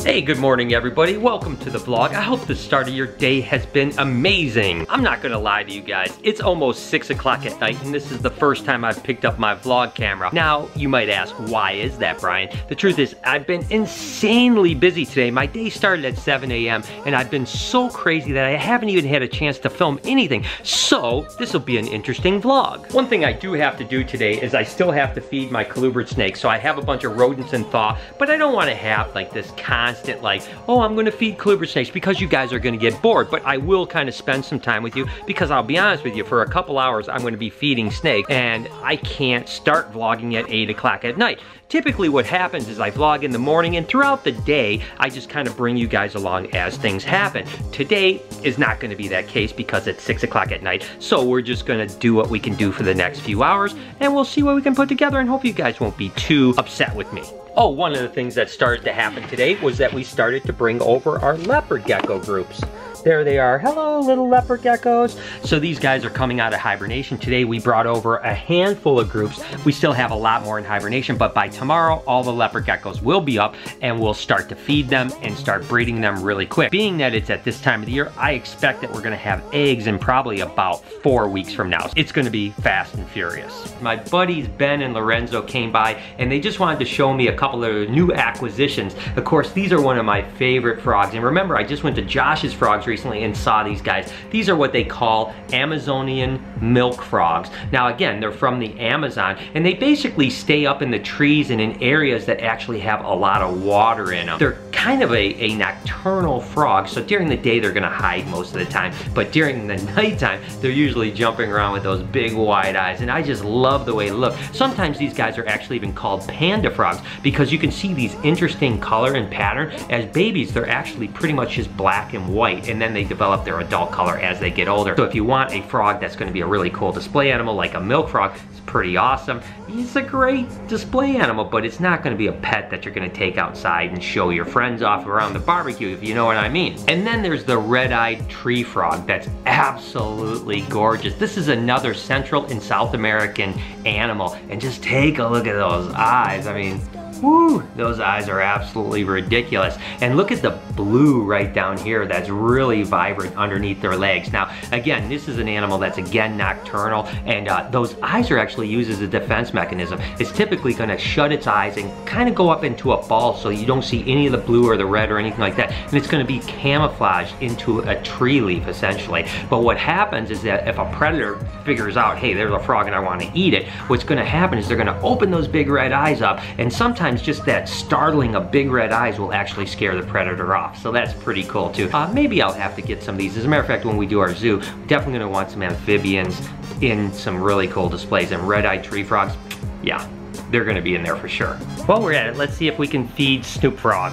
Hey, good morning everybody. Welcome to the vlog. I hope the start of your day has been amazing. I'm not gonna lie to you guys. It's almost 6 o'clock at night and this is the first time I've picked up my vlog camera. Now, you might ask, why is that, Brian? The truth is, I've been insanely busy today. My day started at 7 a.m. and I've been so crazy that I haven't even had a chance to film anything. So, this will be an interesting vlog. One thing I do have to do today is I still have to feed my colubrid snakes. So I have a bunch of rodents in thaw, but I don't want to have like this constant like, oh, I'm gonna feed colubrid snakes, because you guys are gonna get bored. But I will kind of spend some time with you, because I'll be honest with you, for a couple hours I'm gonna be feeding snakes and I can't start vlogging at 8 o'clock at night. Typically what happens is I vlog in the morning, and throughout the day I just kind of bring you guys along as things happen. Today is not going to be that case because it's 6 o'clock at night, so we're just going to do what we can do for the next few hours and we'll see what we can put together, and hope you guys won't be too upset with me. Oh, one of the things that started to happen today was that we started to bring over our leopard gecko groups. There they are. Hello, little leopard geckos. So these guys are coming out of hibernation. Today we brought over a handful of groups. We still have a lot more in hibernation, but by tomorrow, all the leopard geckos will be up and we'll start to feed them and start breeding them really quick. Being that it's at this time of the year, I expect that we're gonna have eggs in probably about 4 weeks from now. It's gonna be fast and furious. My buddies Ben and Lorenzo came by and they just wanted to show me a couple of new acquisitions. Of course, these are one of my favorite frogs. And remember, I just went to Josh's Frogs recently and saw these guys. These are what they call Amazonian milk frogs. Now again, they're from the Amazon and they basically stay up in the trees and in areas that actually have a lot of water in them. They're kind of a nocturnal frog, so during the day they're gonna hide most of the time, but during the nighttime they're usually jumping around with those big wide eyes, and I just love the way they look. Sometimes these guys are actually even called panda frogs because you can see these interesting color and pattern. As babies, they're actually pretty much just black and white, and then they develop their adult color as they get older. So if you want a frog that's going to be a really cool display animal like a milk frog, it's pretty awesome. It's a great display animal, but it's not going to be a pet that you're going to take outside and show your friends off around the barbecue, if you know what I mean. And then there's the red-eyed tree frog that's absolutely gorgeous. This is another Central and South American animal, and just take a look at those eyes. I mean, woo, those eyes are absolutely ridiculous. And look at the blue right down here that's really vibrant underneath their legs. Now, again, this is an animal that's again nocturnal, and those eyes are actually used as a defense mechanism. It's typically gonna shut its eyes and kind of go up into a ball so you don't see any of the blue or the red or anything like that. And it's gonna be camouflaged into a tree leaf, essentially. But what happens is that if a predator figures out, hey, there's a frog and I wanna eat it, what's gonna happen is they're gonna open those big red eyes up, and sometimes just that startling of big red eyes will actually scare the predator off. So that's pretty cool too. Maybe I'll have to get some of these. As a matter of fact, when we do our zoo, we're definitely gonna want some amphibians in some really cool displays. And red-eyed tree frogs, yeah, they're gonna be in there for sure. While we're at it, let's see if we can feed Snoop Frog.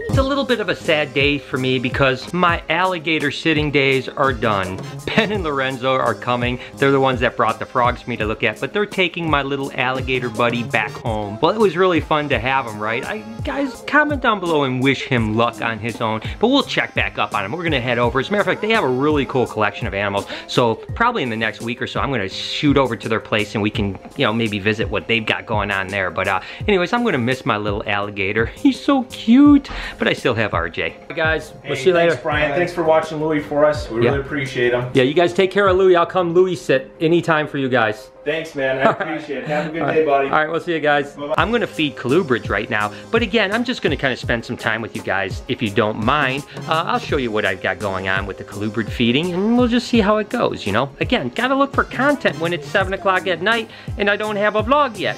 It's a little bit of a sad day for me because my alligator sitting days are done. Ben and Lorenzo are coming. They're the ones that brought the frogs for me to look at, but they're taking my little alligator buddy back home. Well, it was really fun to have him, right? Guys, comment down below and wish him luck on his own, but we'll check back up on him. We're gonna head over. As a matter of fact, they have a really cool collection of animals, so probably in the next week or so, I'm gonna shoot over to their place and we can, you know, maybe visit what they've got going on there. But anyways, I'm gonna miss my little alligator. He's so cute, but I still have RJ. Hey guys, we'll see you later. Thanks, Brian. Thanks for watching Louie for us. We really appreciate him. Yeah, you guys take care of Louie. I'll come Louie sit anytime for you guys. Thanks, man. I appreciate it. Have a good day, buddy. All right, we'll see you guys. Bye-bye. I'm gonna feed colubrids right now, but again, I'm just gonna kind of spend some time with you guys, if you don't mind. I'll show you what I've got going on with the colubrid feeding, and we'll just see how it goes, you know? Again, gotta look for content when it's 7 o'clock at night, and I don't have a vlog yet.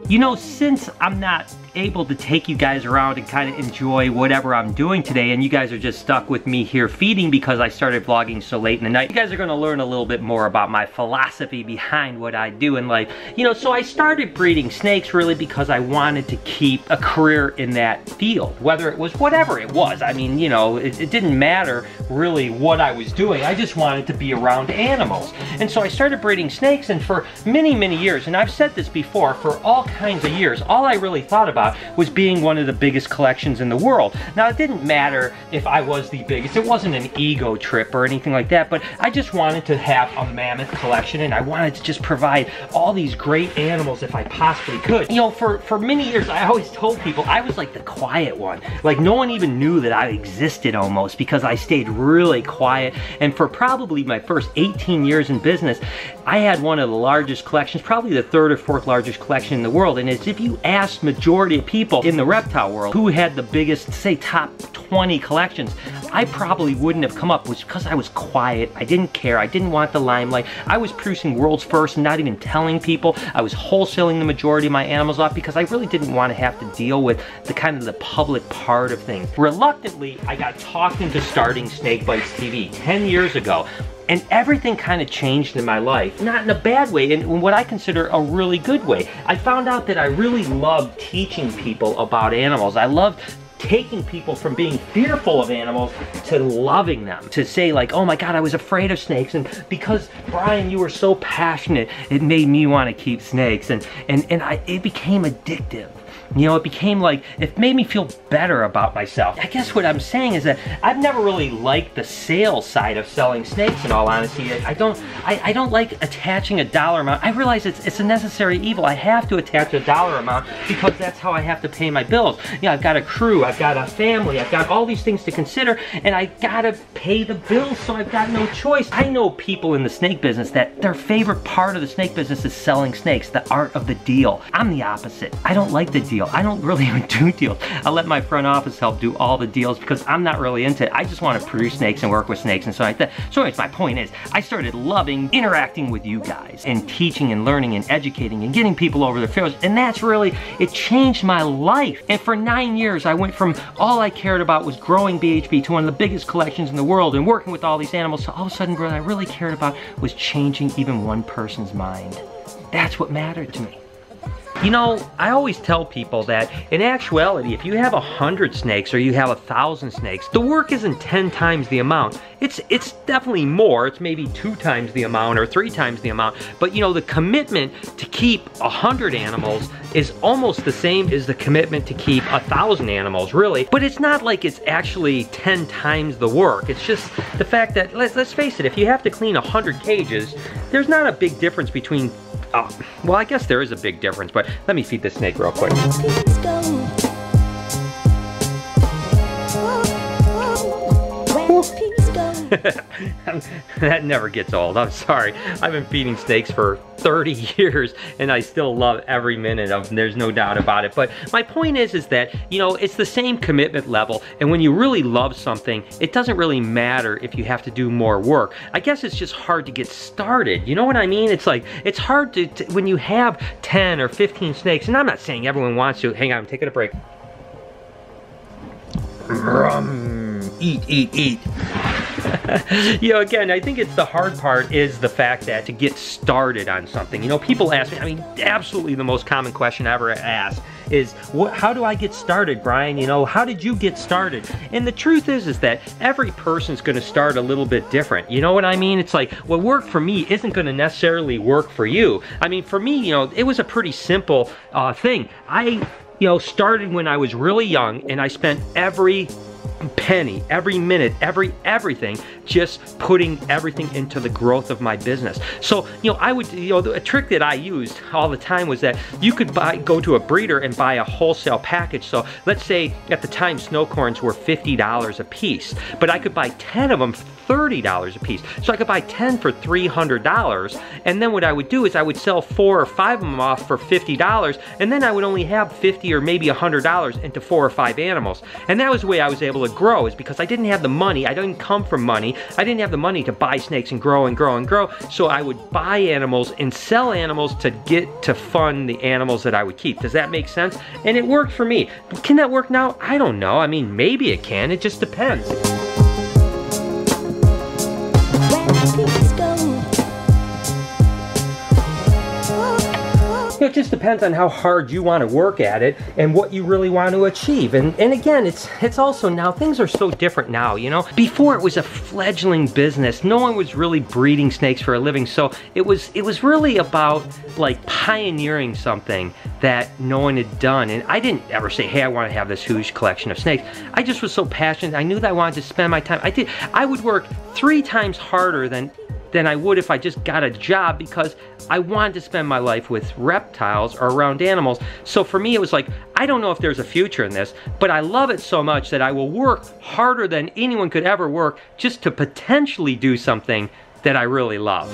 You know, since I'm not able to take you guys around and kind of enjoy whatever I'm doing today, and you guys are just stuck with me here feeding because I started vlogging so late in the night. You guys are going to learn a little bit more about my philosophy behind what I do in life. You know, so I started breeding snakes really because I wanted to keep a career in that field, whether it was whatever it was. I mean, you know, it didn't matter really what I was doing. I just wanted to be around animals. And so I started breeding snakes, and for many, many years, and I've said this before, for all kinds of years, all I really thought about about was being one of the biggest collections in the world. Now, it didn't matter if I was the biggest. It wasn't an ego trip or anything like that, but I just wanted to have a mammoth collection, and I wanted to just provide all these great animals if I possibly could. You know, for many years, I always told people I was like the quiet one. Like, no one even knew that I existed almost, because I stayed really quiet. And for probably my first 18 years in business, I had one of the largest collections, probably the third or fourth largest collection in the world. And as if you asked majority of people in the reptile world who had the biggest, say, top 20 collections, I probably wouldn't have come up. It was because I was quiet. I didn't care. I didn't want the limelight. I was producing world's first and not even telling people. I was wholesaling the majority of my animals off because I really didn't want to have to deal with the kind of the public part of things. Reluctantly, I got talked into starting Snake Bites TV 10 years ago. And everything kind of changed in my life. Not in a bad way, in what I consider a really good way. I found out that I really loved teaching people about animals. I loved taking people from being fearful of animals to loving them. To say like, oh my God, I was afraid of snakes, and because Brian, you were so passionate, it made me want to keep snakes, and it became addictive. You know, it became like, it made me feel better about myself. I guess what I'm saying is that I've never really liked the sales side of selling snakes, in all honesty. I don't like attaching a dollar amount. I realize it's a necessary evil. I have to attach a dollar amount because that's how I have to pay my bills. You know, I've got a crew, I've got a family, I've got all these things to consider, and I gotta pay the bills, so I've got no choice. I know people in the snake business that their favorite part of the snake business is selling snakes, the art of the deal. I'm the opposite. I don't like the deal. I don't really even do deals. I let my front office help do all the deals because I'm not really into it. I just want to produce snakes and work with snakes and so like that. So anyways, my point is, I started loving interacting with you guys and teaching and learning and educating and getting people over their fears. And that's really, it changed my life. And for 9 years, I went from all I cared about was growing BHB to one of the biggest collections in the world and working with all these animals. So all of a sudden, what I really cared about was changing even one person's mind. That's what mattered to me. You know, I always tell people that in actuality, if you have 100 snakes or you have 1,000 snakes, the work isn't 10 times the amount. It's definitely more. It's maybe 2 times the amount or 3 times the amount. But you know, the commitment to keep 100 animals is almost the same as the commitment to keep 1,000 animals, really. But it's not like it's actually 10 times the work. It's just the fact that, let's face it, if you have to clean 100 cages, there's not a big difference between well, I guess there is a big difference, but let me feed this snake real quick. That never gets old. I'm sorry. I've been feeding snakes for 30 years and I still love every minute of them. There's no doubt about it. But my point is that, you know, it's the same commitment level. And when you really love something, it doesn't really matter if you have to do more work. I guess it's just hard to get started. You know what I mean? It's like, it's hard to when you have 10 or 15 snakes, and I'm not saying everyone wants to. Hang on, I'm taking a break. Eat. You know, again, I think it's the hard part is the fact that to get started on something. You know, people ask me, I mean, absolutely the most common question I ever ask is, how do I get started, Brian? You know, how did you get started? And the truth is that every person's gonna start a little bit different. You know what I mean? It's like, what worked for me isn't gonna necessarily work for you. I mean, for me, you know, it was a pretty simple thing. I, you know, started when I was really young, and I spent every penny, every minute, everything, just putting everything into the growth of my business. So, you know, I would, you know, a trick that I used all the time was that you could go to a breeder and buy a wholesale package. So let's say at the time snowcorns were $50 a piece, but I could buy 10 of them for $30 a piece. So I could buy 10 for $300, and then what I would do is I would sell 4 or 5 of them off for $50, and then I would only have $50 or maybe $100 into 4 or 5 animals. And that was the way I was able to grow, is because I didn't have the money. I didn't come from money. I didn't have the money to buy snakes and grow and grow and grow. So I would buy animals and sell animals to get to fund the animals that I would keep. Does that make sense? And it worked for me. Can that work now? I don't know. I mean, maybe it can. It just depends. it just depends on how hard you want to work at it and what you really want to achieve. And again, it's also now, things are so different now, you know? Before it was a fledgling business. No one was really breeding snakes for a living. So it was really about like pioneering something that no one had done. And I didn't ever say, hey, I want to have this huge collection of snakes. I just was so passionate. I knew that I wanted to spend my time. I would work 3 times harder than I would if I just got a job, because I wanted to spend my life with reptiles or around animals. So for me, it was like, I don't know if there's a future in this, but I love it so much that I will work harder than anyone could ever work just to potentially do something that I really love.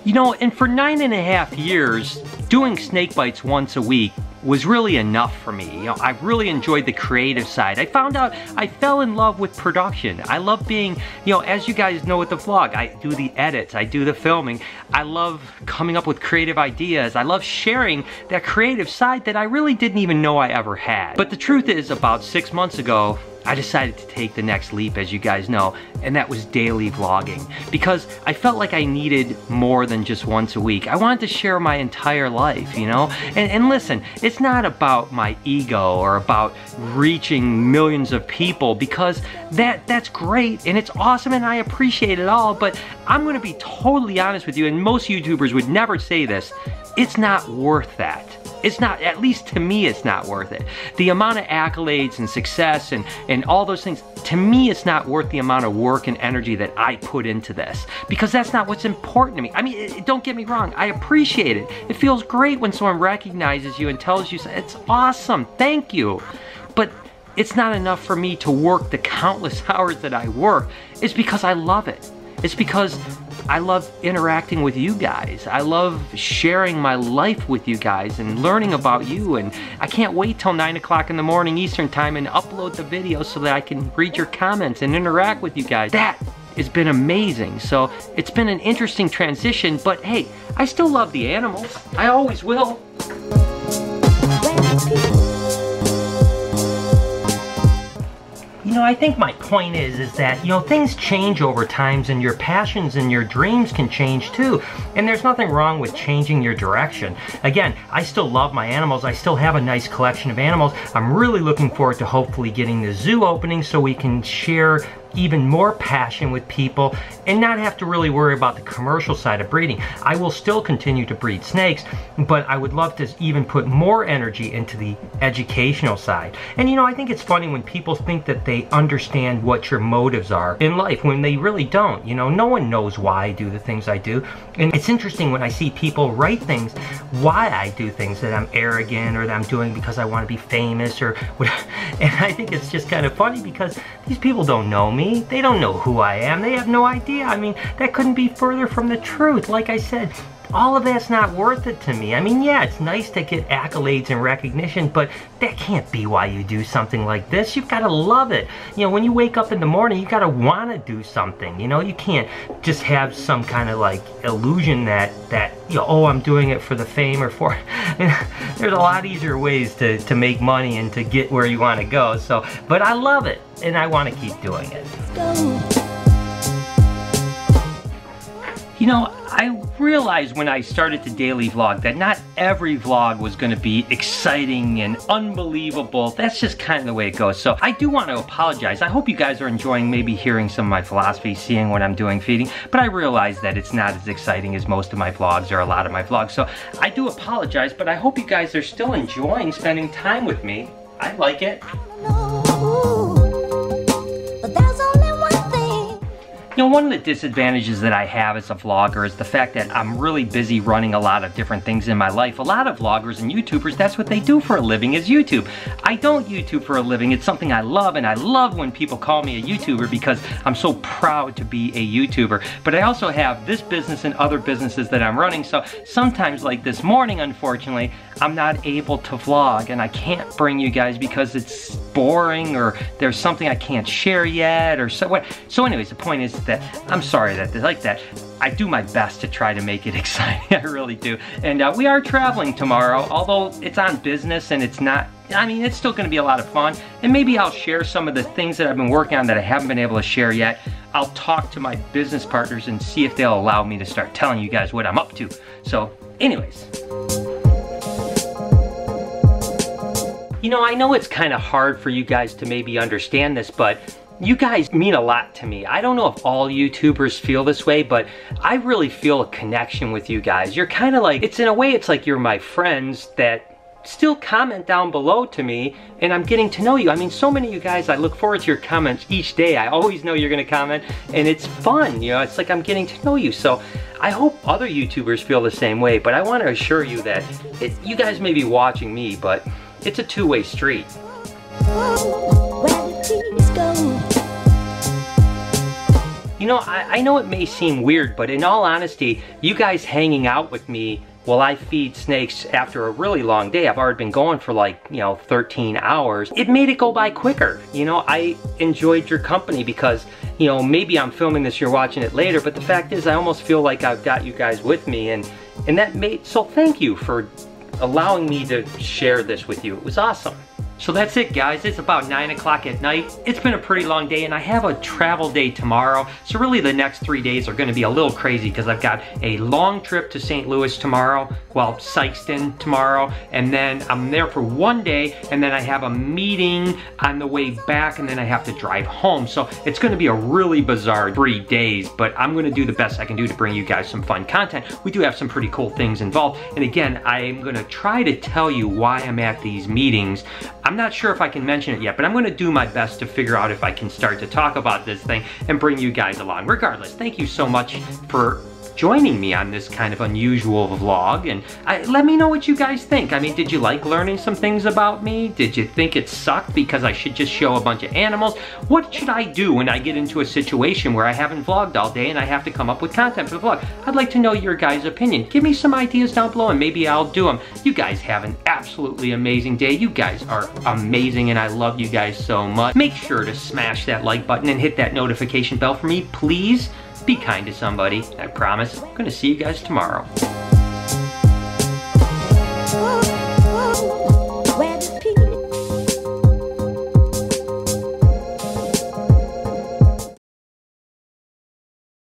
You know, and for 9.5 years, doing snake bites once a week was really enough for me. You know, I really enjoyed the creative side. I found out I fell in love with production. I love being, you know, as you guys know with the vlog, I do the edits, I do the filming. I love coming up with creative ideas. I love sharing that creative side that I really didn't even know I ever had. But the truth is, about 6 months ago, I decided to take the next leap, as you guys know, and that was daily vlogging, because I felt like I needed more than just once a week. I wanted to share my entire life, you know? And listen, it's not about my ego or about reaching millions of people, because that's great and it's awesome and I appreciate it all, but I'm gonna be totally honest with you, and most YouTubers would never say this, it's not worth that. It's not, at least to me, it's not worth it. The amount of accolades and success and all those things, to me, it's not worth the amount of work and energy that I put into this, because that's not what's important to me. I mean, don't get me wrong, I appreciate it. It feels great when someone recognizes you and tells you, it's awesome, thank you. But it's not enough for me to work the countless hours that I work. It's because I love it. It's because I love interacting with you guys. I love sharing my life with you guys and learning about you, and I can't wait till 9 o'clock in the morning Eastern time and upload the video so that I can read your comments and interact with you guys. That has been amazing. So it's been an interesting transition, but hey, I still love the animals. I always will. You know, I think my point is that, you know, things change over times, and your passions and your dreams can change too. And there's nothing wrong with changing your direction. Again, I still love my animals. I still have a nice collection of animals. I'm really looking forward to hopefully getting the zoo opening so we can share even more passion with people and not have to really worry about the commercial side of breeding. I will still continue to breed snakes, but I would love to even put more energy into the educational side. And you know, I think it's funny when people think that they understand what your motives are in life when they really don't. You know, no one knows why I do the things I do. And it's interesting when I see people write things, why I do things, that I'm arrogant or that I'm doing because I want to be famous or whatever. And I think it's just kind of funny because these people don't know me. They don't know who I am. They have no idea. I mean, that couldn't be further from the truth. Like I said, all of that's not worth it to me. I mean, yeah, it's nice to get accolades and recognition, but that can't be why you do something like this. You've got to love it. You know, when you wake up in the morning, you got to want to do something. You know, you can't just have some kind of like illusion that you know, oh, I'm doing it for the fame or for. There's a lot easier ways to make money and to get where you want to go. So, but I love it and I want to keep doing it. You know, I realized when I started to daily vlog that not every vlog was going to be exciting and unbelievable. That's just kind of the way it goes. So I do want to apologize. I hope you guys are enjoying maybe hearing some of my philosophy, seeing what I'm doing feeding, but I realize that it's not as exciting as most of my vlogs or a lot of my vlogs. So I do apologize, but I hope you guys are still enjoying spending time with me. I like it. You know, one of the disadvantages that I have as a vlogger is the fact that I'm really busy running a lot of different things in my life. A lot of vloggers and YouTubers, that's what they do for a living, is YouTube. I don't YouTube for a living. It's something I love, and I love when people call me a YouTuber because I'm so proud to be a YouTuber. But I also have this business and other businesses that I'm running, so sometimes, like this morning, unfortunately, I'm not able to vlog, and I can't bring you guys because it's boring or there's something I can't share yet or so what. So anyways, the point is that I'm sorry that they're like that. I do my best to try to make it exciting, I really do. And we are traveling tomorrow, although it's on business and it's not, I mean, it's still gonna be a lot of fun. And maybe I'll share some of the things that I've been working on that I haven't been able to share yet. I'll talk to my business partners and see if they'll allow me to start telling you guys what I'm up to. So anyways. You know, I know it's kind of hard for you guys to maybe understand this, but you guys mean a lot to me. I don't know if all YouTubers feel this way, but I really feel a connection with you guys. You're kind of like, in a way, it's like you're my friends that still comment down below to me, and I'm getting to know you. I mean, so many of you guys, I look forward to your comments each day. I always know you're gonna comment, and it's fun, you know, it's like I'm getting to know you. So I hope other YouTubers feel the same way, but I wanna assure you that you guys may be watching me, but it's a two-way street. You know, I know it may seem weird, but in all honesty, you guys hanging out with me while I feed snakes after a really long day, I've already been going for like, 13 hours, it made it go by quicker. You know, I enjoyed your company because, maybe I'm filming this, you're watching it later, but the fact is I almost feel like I've got you guys with me, and that made, so thank you for allowing me to share this with you. It was awesome. So that's it, guys. It's about 9 o'clock at night. It's been a pretty long day, and I have a travel day tomorrow. So really the next 3 days are gonna be a little crazy because I've got a long trip to St. Louis tomorrow, well, Sykeston tomorrow, and then I'm there for 1 day, and then I have a meeting on the way back, and then I have to drive home. So it's gonna be a really bizarre 3 days, but I'm gonna do the best I can do to bring you guys some fun content. We do have some pretty cool things involved, and again, I'm gonna try to tell you why I'm at these meetings. I'm not sure if I can mention it yet, but I'm gonna do my best to figure out if I can start to talk about this thing and bring you guys along. Regardless, thank you so much for joining me on this kind of unusual vlog, and let me know what you guys think. I mean, did you like learning some things about me? Did you think it sucked because I should just show a bunch of animals? What should I do when I get into a situation where I haven't vlogged all day and I have to come up with content for the vlog? I'd like to know your guys' opinion. Give me some ideas down below and maybe I'll do them. You guys have an absolutely amazing day. You guys are amazing and I love you guys so much. Make sure to smash that like button and hit that notification bell for me, please. Be kind to somebody. I promise. I'm gonna see you guys tomorrow.